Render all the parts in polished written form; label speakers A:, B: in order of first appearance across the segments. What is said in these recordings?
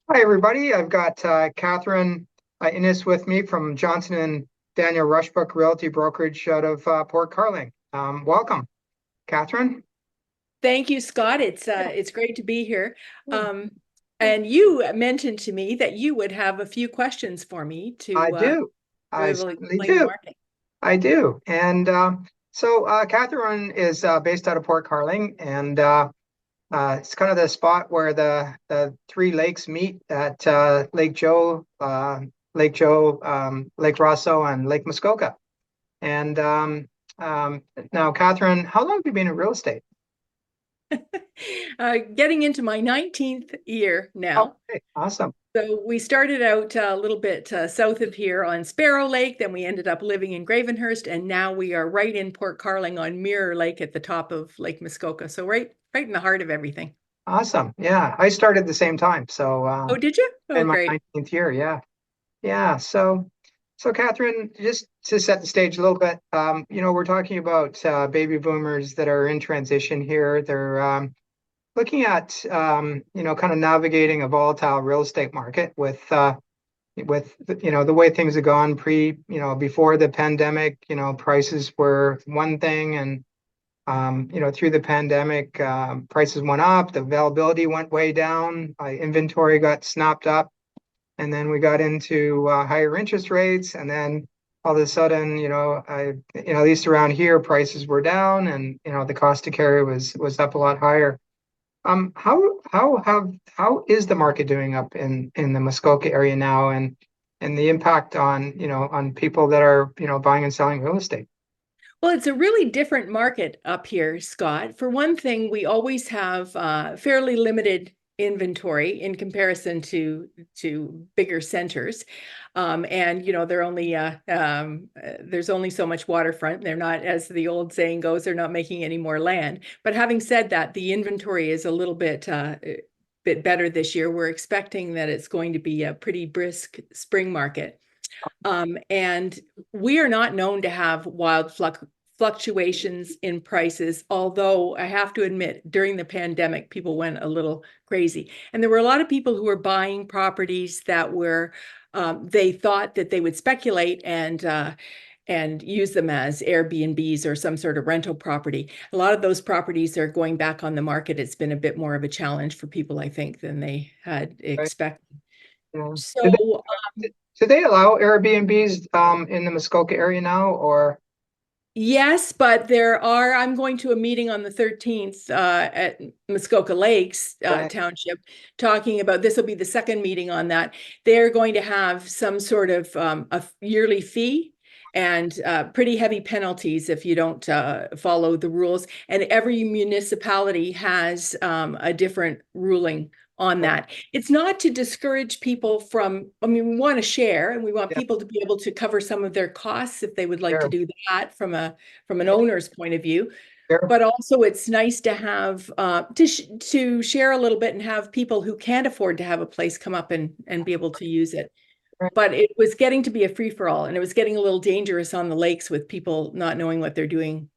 A: Hi, everybody. I've got Catharine Inniss with me from Johnston Daniel Rushbrooke Realty Brokerage out of Port Carling. Welcome, Catharine.
B: Thank you, Scott. It's great to be here. Um, and you mentioned to me that you would have a few questions for me
A: I do.
B: to be
A: I
B: able to
A: certainly
B: explain the
A: do.
B: market.
A: I do. And Catharine is based out of Port Carling, and it's kind of the spot where the three lakes meet at Lake Rosso, and Lake Muskoka. And now, Catharine, how long have you been in real estate?
B: Getting into my 19th year
A: Oh,
B: now.
A: okay, awesome.
B: So we started out a little bit south of here on Sparrow Lake, then we ended up living in Gravenhurst, and now we are right in Port Carling on Mirror Lake at the top of Lake Muskoka. So right in the heart of everything.
A: Awesome. Yeah, I started the same time. So
B: Oh, did you? Oh,
A: in my
B: great.
A: 19th year, yeah. Yeah. So Catharine, just to set the stage a little bit, we're talking about baby boomers that are in transition here. They're looking at kind of navigating a volatile real estate market with the way things have gone before the pandemic. Prices were one thing, and through the pandemic, prices went up, the availability went way down, inventory got snapped up, and then we got into higher interest rates, and then all of a sudden, at least around here, prices were down, and the cost to carry was up a lot higher. How is the market doing up in the Muskoka area now, and the impact on people that are buying and selling real estate?
B: Well, it's a really different market up here, Scott. For one thing, we always have fairly limited inventory in comparison to bigger centers, and they're only there's only so much waterfront. They're not, as the old saying goes, they're not making any more land. But having said that, the inventory is a little bit better this year. We're expecting that it's going to be a pretty brisk spring market. And we are not known to have wild fluctuations in prices, although I have to admit, during the pandemic, people went a little crazy. And there were a lot of people who were buying properties that they thought that they would speculate and use them as Airbnbs or some sort of rental property. A lot of those properties are going back on the market. It's been a bit more of a challenge for people, I think, than they had
A: Right?
B: expected.
A: Yeah. Do
B: So
A: do they allow Airbnbs in the Muskoka area now, or
B: yes, but I'm going to a meeting on the 13th at Muskoka Lakes
A: right?
B: Township, talking about, this will be the second meeting on that. They're going to have some sort of a yearly fee and pretty heavy penalties if you don't follow the rules. And every municipality has a different ruling on
A: Right.
B: that. It's not to discourage people from, I mean, we want to share and we want
A: Yeah,
B: people to be able to cover some of their costs if they would like to
A: sure,
B: do that from an
A: yeah,
B: owner's point of view.
A: sure.
B: But also it's nice to have to share a little bit and have people who can't afford to have a place come up and be able to use it.
A: Right.
B: But it was getting to be a free for all, and it was getting a little dangerous on the lakes with people not knowing what they're doing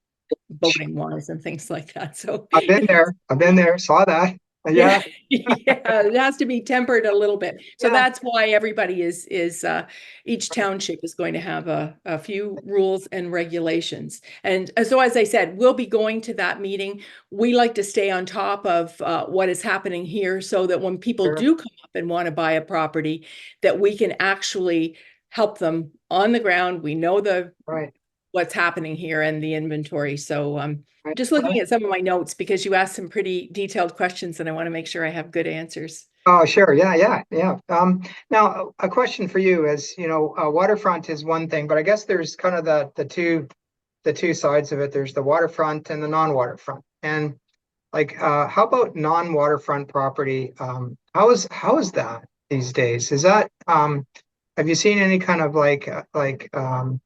B: boating wise and things like that. So
A: I've been there. I've been there. Saw that.
B: yeah,
A: Yeah,
B: yeah, it has to be tempered a little bit. So
A: yeah,
B: that's why everybody is each township is going to have a few rules and regulations. And so, as I said, we'll be going to that meeting. We like to stay on top of what is happening here so that when people
A: sure.
B: do come up and want to buy a property, that we can actually help them on the ground. We know the
A: Right,
B: what's happening here and the inventory. So
A: right.
B: just looking at some of my notes because you asked some pretty detailed questions and I want to make sure I have good answers.
A: Oh, sure. Yeah, yeah, yeah. Now a question for you is, waterfront is one thing, but I guess there's kind of the two sides of it. There's the waterfront and the non-waterfront. And like, how about non-waterfront property? How is that these days? Have you seen any kind of an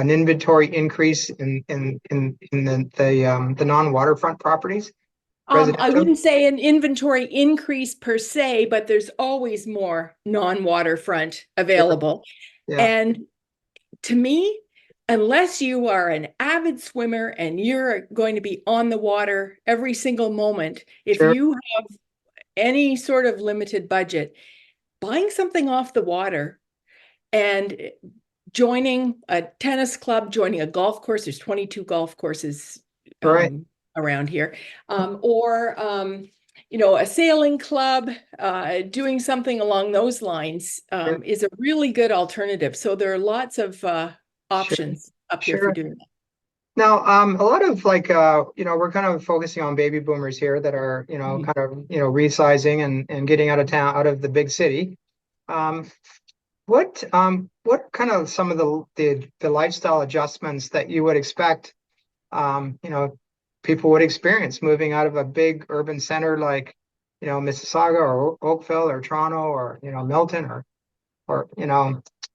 A: inventory increase in the non-waterfront properties,
B: I
A: residential?
B: wouldn't say an inventory increase per se, but there's always more non-waterfront
A: Sure.
B: available.
A: Yeah,
B: And to me, unless you are an avid swimmer and you're going to be on the water every single moment, if
A: sure.
B: you have any sort of limited budget, buying something off the water and joining a tennis club, joining a golf course. There's 22 golf courses
A: Right.
B: around here, or a sailing club, doing something along those lines
A: Sure.
B: is a really good alternative. So there are lots of
A: Sure.
B: options up here for
A: Sure.
B: doing that.
A: Now, a lot of like, we're kind of focusing on baby boomers here that are,
B: Mhm.
A: kind of, resizing and getting out of town, out of the big city. Um, what kind of some of the lifestyle adjustments that you would expect, people would experience moving out of a big urban center like, Mississauga or Oakville or Toronto or, Milton or,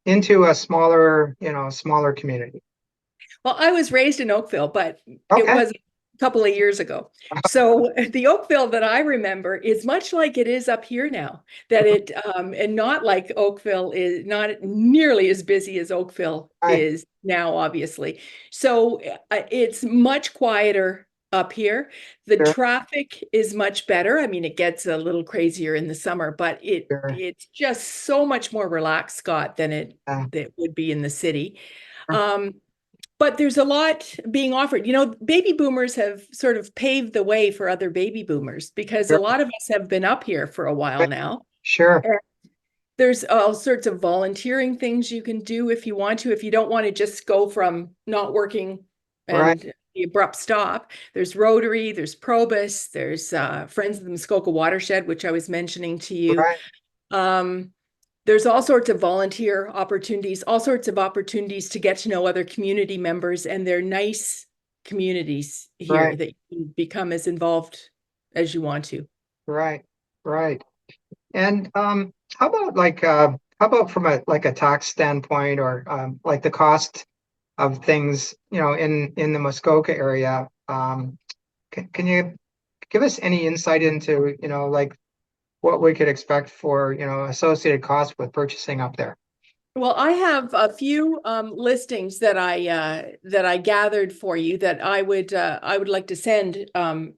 A: into a smaller community.
B: Well, I was raised in Oakville, but it
A: Okay.
B: was a couple of years ago. So the Oakville that I remember is much like it is up here now, that and not like Oakville is not nearly as busy as Oakville
A: Right.
B: is now, obviously. So it's much quieter up here. The
A: Sure.
B: traffic is much better. I mean, it gets a little crazier in the summer, but
A: Sure.
B: it's just so much more relaxed, Scott, than
A: Yeah.
B: it would be in the city.
A: Sure.
B: Um, but there's a lot being offered. Baby boomers have sort of paved the way for other baby boomers because a
A: Sure.
B: lot of us have been up here for a while
A: Right.
B: now.
A: Sure.
B: And there's all sorts of volunteering things you can do if you want to, if you don't want to just go from not working
A: Right.
B: and the abrupt stop. There's Rotary, there's Probus, there's Friends of the Muskoka Watershed, which I was mentioning to you.
A: Right.
B: Um, there's all sorts of volunteer opportunities, all sorts of opportunities to get to know other community members, and they're nice communities here
A: Right.
B: that you can become as involved as you want to.
A: Right. Right. And how about from a tax standpoint or like the cost of things, in the Muskoka area? Can you give us any insight into, like what we could expect for, associated costs with purchasing up there?
B: Well, I have a few listings that I gathered for you that I would like to send to
A: Oh,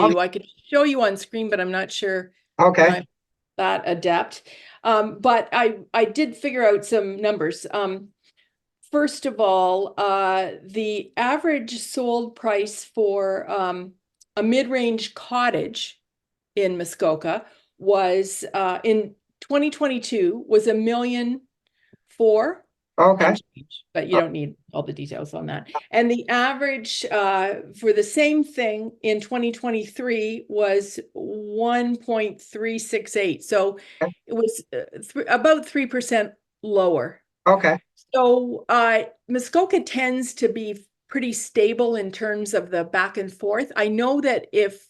B: you. I could show you on screen, but I'm not sure
A: okay.
B: I'm that adept. But I did figure out some numbers. First of all, the average sold price for a mid-range cottage in Muskoka was in 2022 was 1,400,000
A: Okay.
B: and change, but you don't need all the details on that. And the average for the same thing in 2023 was 1.368. So it was about 3% lower.
A: Okay.
B: So Muskoka tends to be pretty stable in terms of the back and forth. I know that if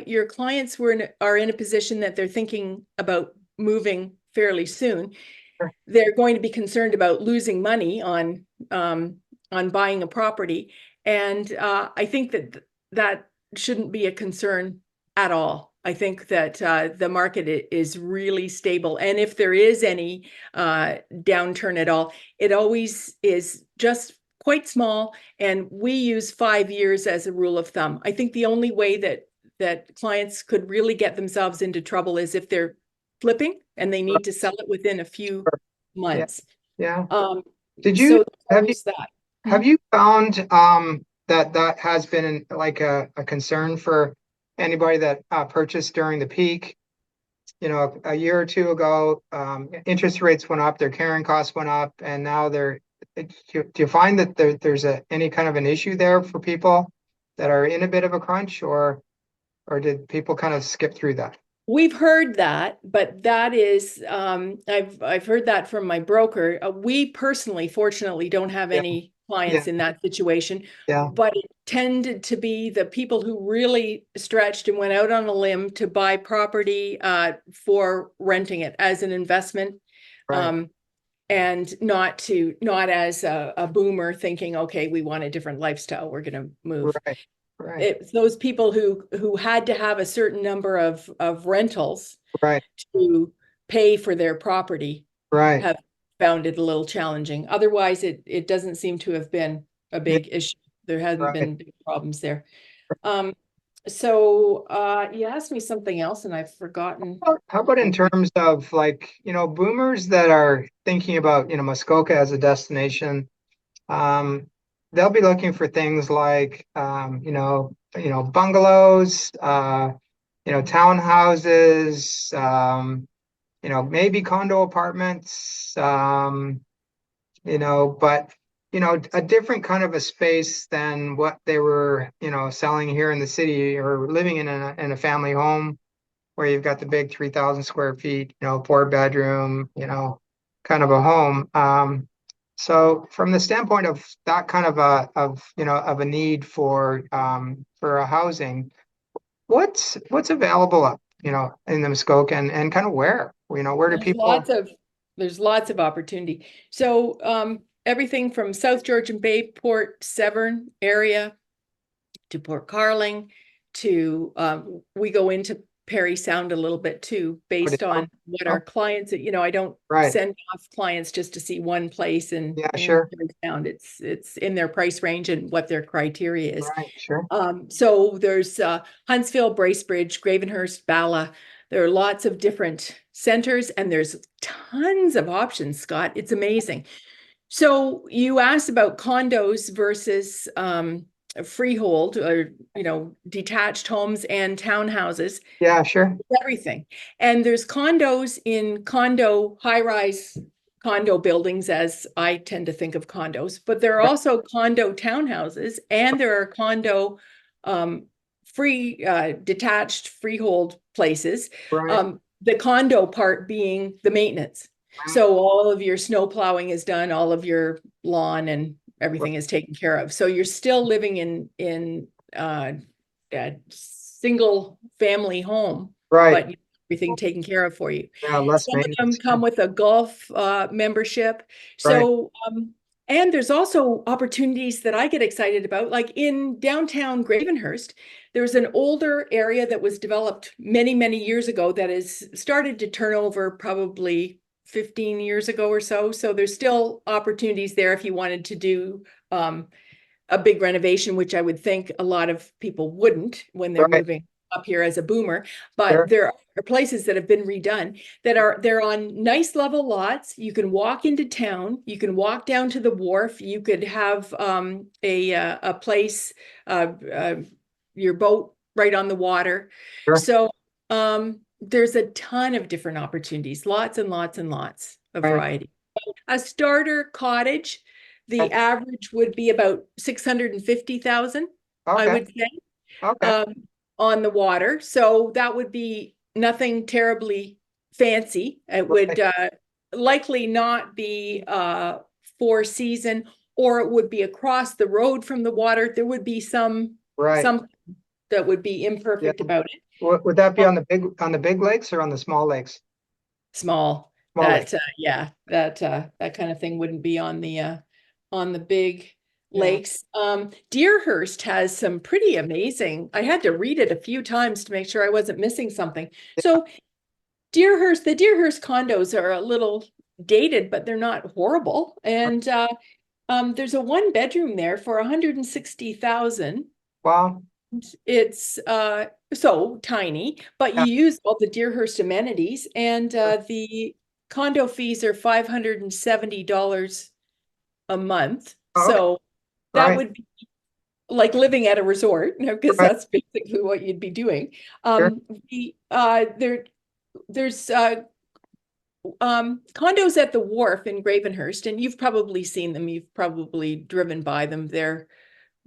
B: your clients are in a position that they're thinking about moving fairly soon,
A: Sure.
B: they're going to be concerned about losing money on buying a property, and I think that shouldn't be a concern at all. I think that the market is really stable, and if there is any downturn at all, it always is just quite small. And we use 5 years as a rule of thumb. I think the only way that clients could really get themselves into trouble is if they're flipping and they need to sell it within a few
A: Sure. Yeah.
B: months.
A: Yeah.
B: Um,
A: Did
B: so
A: you
B: there's
A: have you
B: always that. Hmm?
A: have you found that has been like a concern for anybody that purchased during the peak? A year or two ago, interest rates went up, their carrying costs went up, and now do you find that there's any kind of an issue there for people that are in a bit of a crunch, or did people kind of skip through that?
B: We've heard that, but that is, I've heard that from my broker. We personally, fortunately, don't have
A: Yeah.
B: any
A: Yeah.
B: clients in that situation,
A: Yeah.
B: but it tended to be the people who really stretched and went out on a limb to buy property for renting it as an investment.
A: Right.
B: Um, and not as a boomer thinking, okay, we want a different lifestyle, we're going to move.
A: Right. Right.
B: It's those people who had to have a certain number of rentals
A: Right.
B: to pay for their property
A: Right.
B: have found it a little challenging. Otherwise, it doesn't seem to have been a
A: Yeah.
B: big issue. There hasn't
A: Right.
B: been big problems there. Um, So you asked me something else and I've forgotten.
A: How about in terms of like, boomers that are thinking about, Muskoka as a destination? Um, they'll be looking for things like, bungalows, townhouses, maybe condo apartments, but a different kind of a space than what they were, selling here in the city or living in a family home where you've got the big 3,000 square feet, 4 bedroom, kind of a home. So from the standpoint of that kind of a need for a housing, what's available up, in the Muskoka and kind of where do
B: There's
A: people?
B: lots of opportunity. So everything from South Georgian Bay, Port Severn area to Port Carling to we go into Perry Sound a little bit too, based on what
A: Oh,
B: our clients, I don't
A: right.
B: send off clients just to see one place
A: Yeah,
B: in
A: sure.
B: Perry Sound. It's in their price range and what their criteria is.
A: Right, sure.
B: So there's Huntsville, Bracebridge, Gravenhurst, Bala. There are lots of different centers and there's tons of options, Scott. It's amazing. So you asked about condos versus freehold or, detached homes and townhouses,
A: Yeah, sure.
B: everything. And there's condos in high-rise condo buildings, as I tend to think of condos, but there are
A: Right,
B: also condo townhouses and there are condo um, detached freehold places.
A: right,
B: The condo part being the maintenance.
A: right,
B: So all of your snow plowing is done, all of your lawn and everything is taken care of. So you're still living in a single family home,
A: right.
B: but everything taken care of for you.
A: Yeah, less
B: Some of them
A: maintenance. Yeah,
B: come with a golf membership.
A: right,
B: So, and there's also opportunities that I get excited about, like in downtown Gravenhurst, there's an older area that was developed many, many years ago that has started to turn over probably 15 years ago or so. So there's still opportunities there if you wanted to do a big renovation, which I would think a lot of people wouldn't when they're
A: right,
B: moving up here as a boomer. But
A: sure,
B: there are places that have been redone they're on nice level lots. You can walk into town. You can walk down to the wharf. You could have a place, your boat right on the water.
A: sure,
B: So there's a ton of different opportunities, lots and lots and lots of
A: right.
B: variety. A starter cottage, the
A: Okay,
B: average would be about 650,000, I
A: okay,
B: would say,
A: okay,
B: um, on the water. So that would be nothing terribly fancy. It would
A: right,
B: likely not be four season, or it would be across the road from the water. There would be
A: right.
B: some that would be
A: Yeah.
B: imperfect about it.
A: Would that be on the big lakes or on the small lakes?
B: Small.
A: Small lakes.
B: Yeah, that kind of thing wouldn't be on the big
A: Yeah.
B: lakes. Deerhurst has some pretty amazing. I had to read it a few times to make sure I wasn't missing something. So the Deerhurst condos are a little dated, but they're not horrible. And there's a one bedroom there for 160,000.
A: Well,
B: It's so tiny, but
A: yeah.
B: you use all the Deerhurst amenities, and the condo fees are $570 a month.
A: Oh, okay.
B: So that
A: Right.
B: would be like living at a resort, because
A: Right.
B: that's basically what you'd be doing.
A: Sure.
B: The there's condos at the wharf in Gravenhurst, and you've probably seen them. You've probably driven by them. They're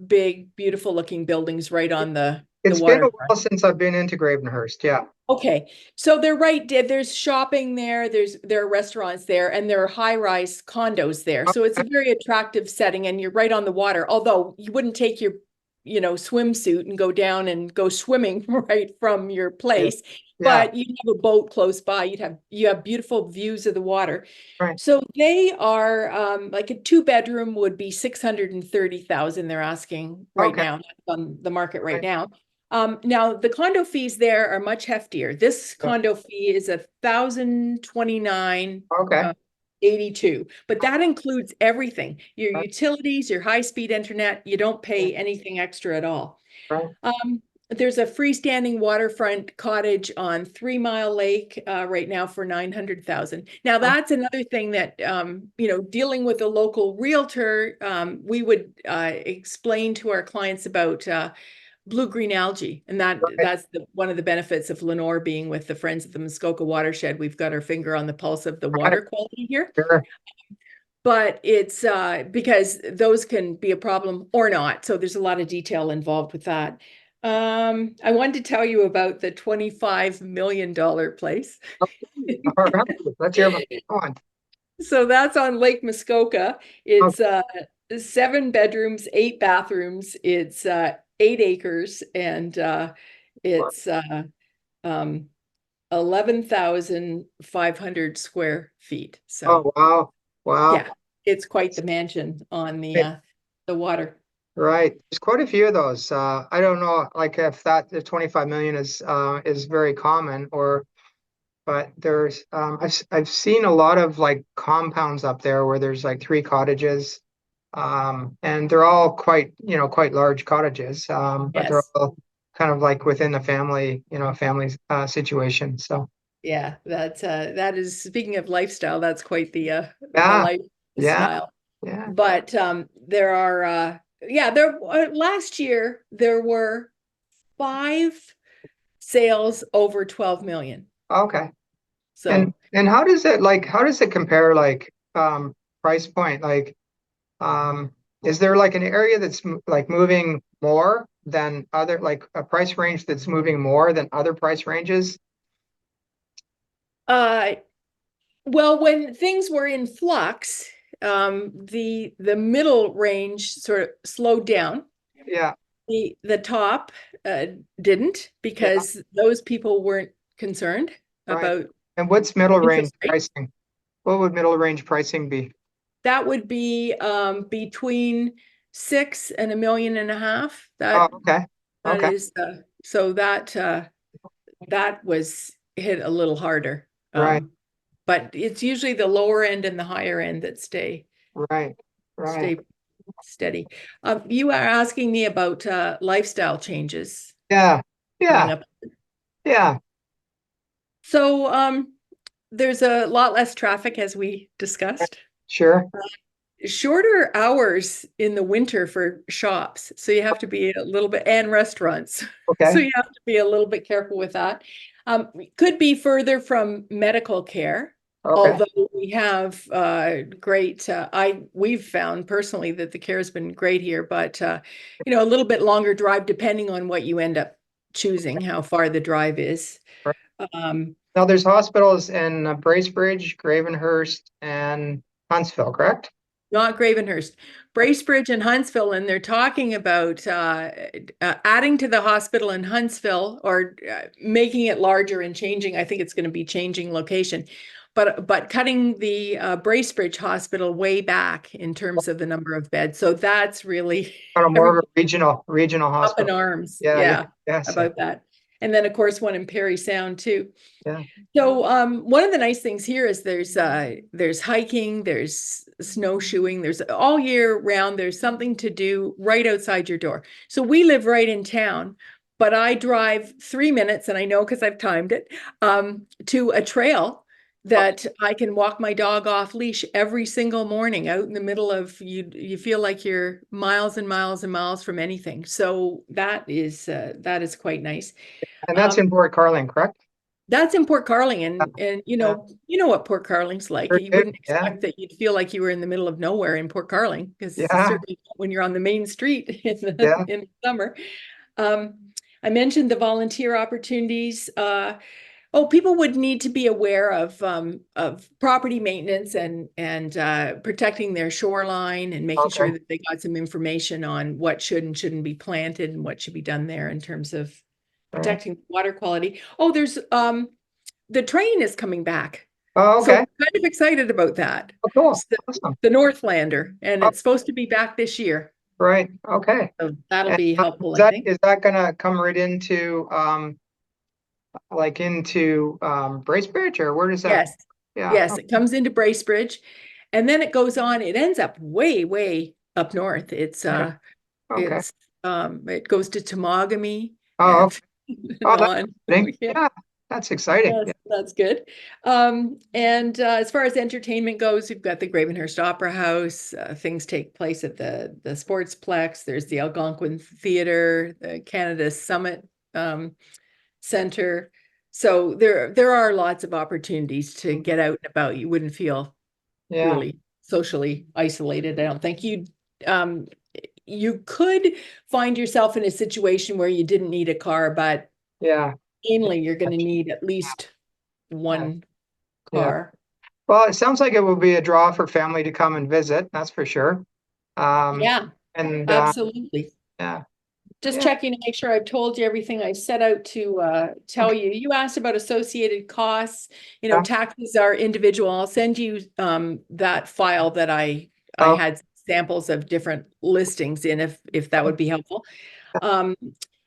B: big, beautiful looking buildings right on the
A: It's been a
B: waterfront.
A: while since I've been into Gravenhurst. Yeah.
B: Okay, so they're right. There's shopping there. There are restaurants there, and there are high-rise condos there. So it's a
A: Okay.
B: very attractive setting, and you're right on the water. Although you wouldn't take your, swimsuit and go down and go swimming right from your
A: Yeah.
B: place,
A: Yeah.
B: but you'd have a boat close by. You have beautiful views of the water.
A: Right.
B: So they are like a two-bedroom would be 630,000. They're asking right
A: Okay.
B: now. That's on the market right
A: Right.
B: now. Now the condo fees there are much heftier. This
A: Yeah.
B: condo fee is 1,029
A: Okay.
B: 82, but that includes everything, your
A: Right.
B: utilities, your high-speed internet. You don't
A: Yeah.
B: pay anything extra at all.
A: Right.
B: Um, there's a freestanding waterfront cottage on 3 Mile Lake right now for 900,000. Now
A: Oh,
B: that's another thing that dealing with a local realtor, we would explain to our clients about blue-green algae, and
A: right,
B: that's one of the benefits of Lenore being with the Friends of the Muskoka Watershed. We've got our finger on the pulse of the
A: right,
B: water quality here.
A: sure.
B: But it's because those can be a problem or not. So there's a lot of detail involved with that. I wanted to tell you about the $25 million place.
A: All right, let's hear about it. Go on.
B: So that's on Lake Muskoka. It's
A: Okay.
B: 7 bedrooms, 8 bathrooms. It's 8 acres, and it's um, 11,500 square feet. So
A: Oh, wow. Wow.
B: yeah, it's quite the mansion on the water.
A: Right. There's quite a few of those. I don't know, like if that the 25 million is very common or, but there's I've seen a lot of like compounds up there where there's like three cottages, and they're all quite quite large cottages, but they're
B: Yes.
A: all kind of like within the family family situation. So
B: That is, speaking of lifestyle, that's quite the
A: yeah, yeah,
B: lifestyle.
A: yeah.
B: But there are yeah, there last year there were 5 sales over 12 million.
A: Okay.
B: So
A: And how does it compare like price point like is there like an area that's like moving more than other, like a price range that's moving more than other price ranges?
B: uh well, when things were in flux, the middle range sort of slowed down.
A: Yeah,
B: The top uh, didn't,
A: yeah,
B: because those people weren't concerned
A: right.
B: about
A: And what's middle range
B: interest rates.
A: pricing? What would middle range pricing be?
B: That would be between 6 and 1.5 million.
A: Oh,
B: That
A: okay.
B: that
A: Okay.
B: is so that was hit a little harder.
A: Right.
B: But it's usually the lower end and the higher end that
A: Right. Right.
B: stay steady. You are asking me about lifestyle changes
A: Yeah.
B: coming
A: Yeah.
B: up.
A: Yeah.
B: So there's a lot less traffic, as we discussed.
A: Sure.
B: Shorter hours in the winter for shops. So you have to be a little bit, and restaurants. So
A: Okay.
B: you have to be a little bit careful with that. Could be further from medical care,
A: Okay.
B: although we have great, we've found personally that the care has been great here, but a little bit longer drive depending on what you end up choosing, how far the drive is.
A: Right.
B: Um,
A: Now there's hospitals in Bracebridge, Gravenhurst, and Huntsville, correct?
B: Not Gravenhurst, Bracebridge and Huntsville, and they're talking about adding to the hospital in Huntsville, or making it larger and changing. I think it's going to be changing location, but cutting the Bracebridge Hospital way back in terms of the number of beds. So that's really
A: Kind of more of a
B: everybody
A: regional
B: up in
A: hospital.
B: arms.
A: Yeah, yeah,
B: Yeah,
A: yes, yeah,
B: about that. And then of course one in Perry Sound too.
A: yeah.
B: So one of the nice things here is there's hiking, there's snowshoeing, there's all year round, there's something to do right outside your door. So we live right in town, but I drive 3 minutes, and I know because I've timed it, to a trail that I can walk my dog off leash every single morning out in the middle of, you feel like you're miles and miles and miles from anything. So that is quite nice.
A: And that's
B: Um,
A: in Port Carling, correct?
B: that's in Port Carling, and
A: Yeah,
B: you know what Port Carling's like.
A: sure
B: You
A: do.
B: wouldn't
A: Yeah,
B: expect that you'd feel like you were in the middle of nowhere in Port Carling, because
A: yeah,
B: certainly when you're on the main street
A: yeah.
B: in the summer. Um, I mentioned the volunteer opportunities. People would need to be aware of property maintenance and protecting their shoreline, and making
A: Okay,
B: sure that they got some information on what should and shouldn't be planted and what should be done there in terms of
A: right.
B: protecting water quality. Oh, there's the train is coming back.
A: Oh,
B: So
A: okay.
B: I'm kind of excited about that.
A: Oh, cool.
B: It's the,
A: Awesome.
B: the Northlander, and
A: Oh,
B: it's supposed to be back this year.
A: right. Okay.
B: So that'll
A: And
B: be helpful,
A: is
B: I
A: that
B: think.
A: is that gonna come right into like into Bracebridge, or where does that?
B: Yes.
A: Yeah.
B: Yes, it comes into Bracebridge, and then it goes on, it ends up way, way up north.
A: Okay. Okay.
B: It goes to Temagami,
A: Oh, okay. Oh, that's
B: non.
A: exciting.
B: Yeah.
A: Yeah, that's exciting.
B: Yes,
A: Yeah,
B: that's good. And as far as entertainment goes, we've got the Gravenhurst Opera House. Things take place at the Sportsplex. There's the Algonquin Theater, the Canada Summit Center. So there are lots of opportunities to get out and about. You wouldn't feel
A: yeah,
B: really socially isolated. I don't think um, you could find yourself in a situation where you didn't need a car, but
A: yeah,
B: mainly you're going to need at least
A: yeah,
B: one
A: yeah.
B: car.
A: Well, it sounds like it will be a draw for family to come and visit. That's for sure. Um,
B: Yeah,
A: and
B: absolutely.
A: yeah,
B: Just
A: yeah,
B: checking to make sure I've told you everything I set out to tell
A: okay,
B: you. You asked about associated costs.
A: yeah,
B: Taxes are individual. I'll send you that file that I
A: okay,
B: had samples of different listings in if that would be helpful. Um,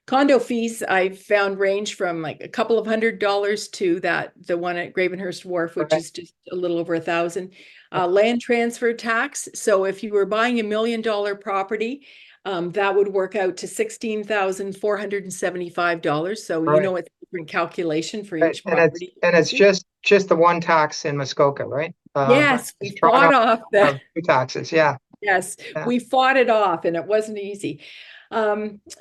B: Condo fees I found range from like a couple of $100 to the one at Gravenhurst Wharf, which
A: right,
B: is just a little over 1,000. Land transfer tax. So if you were buying $1 million property, that would work out to $16,475. So
A: right,
B: it's a different calculation for
A: right.
B: each property.
A: And it's just the one tax in Muskoka, right?
B: Yes,
A: It's
B: we
A: Toronto
B: fought off
A: have
B: the
A: two taxes. Yeah,
B: Yes,
A: yeah,
B: we fought it off and it wasn't easy.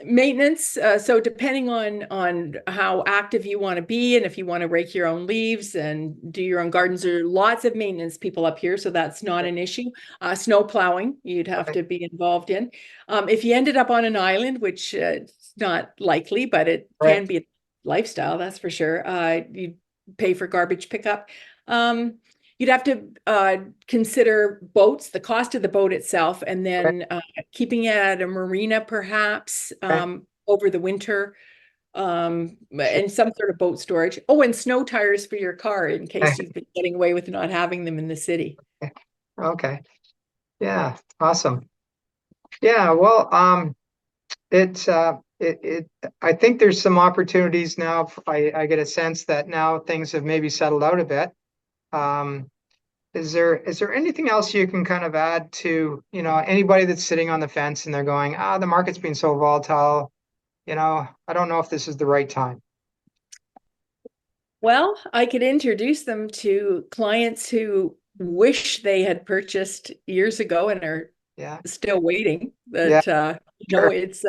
B: Maintenance, so depending on how active you want to be and if you want to rake your own leaves and do your own gardens, there are lots of maintenance people up here, so that's not an issue. Snow plowing, you'd have
A: right,
B: to be involved in. If you ended up on an island, which it's not likely, but it
A: right,
B: can be a lifestyle, that's for sure. You pay for garbage pickup. You'd have to consider boats, the cost of the boat itself, and
A: right,
B: then keeping it at a marina perhaps
A: right.
B: over the winter,
A: Sure.
B: and some sort of boat storage. Oh, and snow tires for your car in
A: Okay.
B: case you've been getting away with not having them in the city.
A: Okay. Yeah. Awesome. Yeah. Well, it I think there's some opportunities now. I get a sense that now things have maybe settled out a bit. Um, is there anything else you can kind of add to, anybody that's sitting on the fence and they're going, the market's been so volatile, I don't know if this is the right time.
B: Well, I could introduce them to clients who wish they had purchased years ago and are
A: Yeah.
B: still waiting.
A: Yeah.
B: That
A: Sure.
B: it's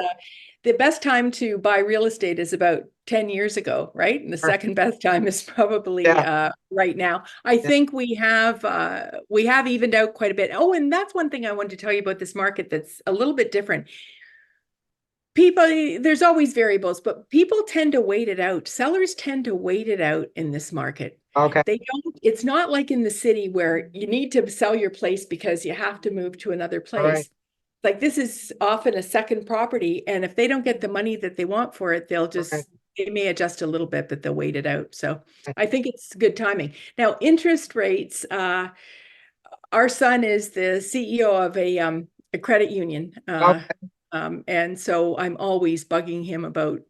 B: the best time to buy real estate is about 10 years ago, right? And the
A: Sure.
B: second best time is probably
A: Yeah.
B: right now. I
A: Yeah.
B: think we have evened out quite a bit. Oh, and that's one thing I wanted to tell you about this market that's a little bit different. People, there's always variables, but people tend to wait it out. Sellers tend to wait it out in this market.
A: Okay.
B: They don't, it's not like in the city where you need to sell your place because you have to move to another
A: All right.
B: place. Like this is often a second property, and if they don't get the money that they want for it,
A: Okay.
B: they may adjust a little bit, but they'll wait it out. So I think it's good timing. Now, interest rates, our son is the CEO of a credit union.
A: Okay.
B: And so I'm always bugging him about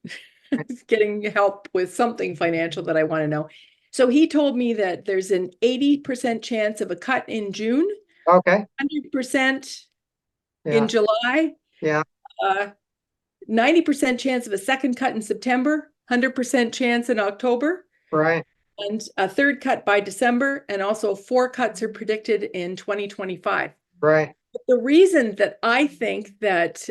B: getting help with something financial that I want to know. So he told me that there's an 80% chance of a cut in June,
A: Okay.
B: 100% in
A: Yeah.
B: July,
A: Yeah.
B: uh, 90% chance of a second cut in September, 100% chance in October,
A: Right.
B: and a third cut by December, and also 4 cuts are predicted in 2025.
A: Right.
B: The reason that I think that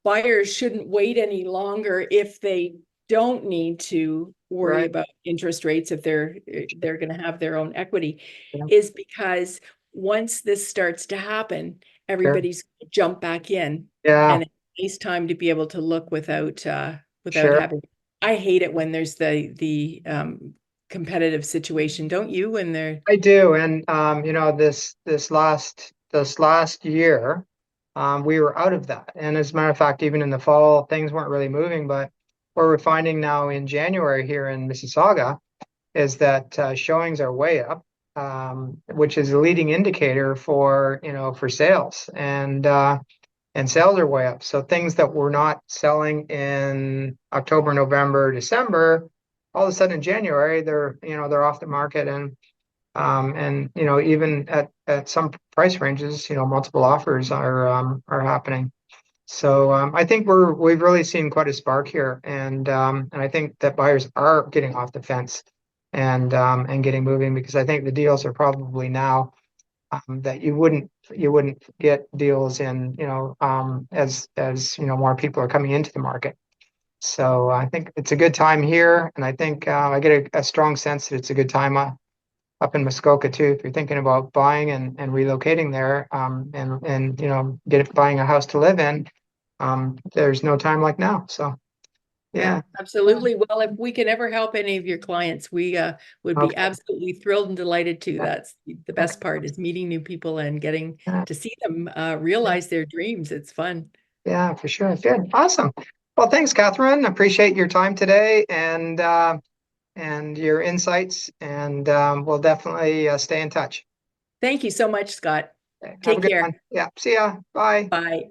B: buyers shouldn't wait any longer if they don't need to worry
A: Right.
B: about interest rates if they're going to have their own equity
A: Yeah.
B: is because once this starts to happen,
A: Sure.
B: everybody's going to jump back in,
A: Yeah.
B: and it's a nice time to be able to look without
A: Sure.
B: having. I hate it when there's the competitive situation, don't you? When they're
A: I do. And this last year, we were out of that. And as a matter of fact, even in the fall, things weren't really moving. But what we're finding now in January here in Mississauga is that showings are way up, which is a leading indicator for sales. And sales are way up. So things that were not selling in October, November, December, all of a sudden in January, they're off the market. And even at some price ranges, multiple offers are happening. So I think we've really seen quite a spark here, and I think that buyers are getting off the fence and getting moving, because I think the deals are probably now that you wouldn't get deals in, as more people are coming into the market. So I think it's a good time here, and I think I get a strong sense that it's a good time up in Muskoka too. If you're thinking about buying and relocating there, and buying a house to live in, there's no time like now. So
B: Yeah,
A: yeah, yeah,
B: absolutely. Well, if we can ever help any of your clients, we would be
A: okay,
B: absolutely thrilled and delighted to.
A: yeah,
B: That's the
A: okay,
B: best part, is meeting new people and getting
A: yeah,
B: to see them
A: yeah,
B: realize their dreams. It's fun.
A: yeah, for sure. Good, awesome. Well, thanks, Catherine. Appreciate your time today and your insights, and we'll definitely stay in touch.
B: Thank you so much, Scott.
A: Okay, have a
B: Take
A: good one.
B: care.
A: Yeah, see ya. Bye.
B: Bye.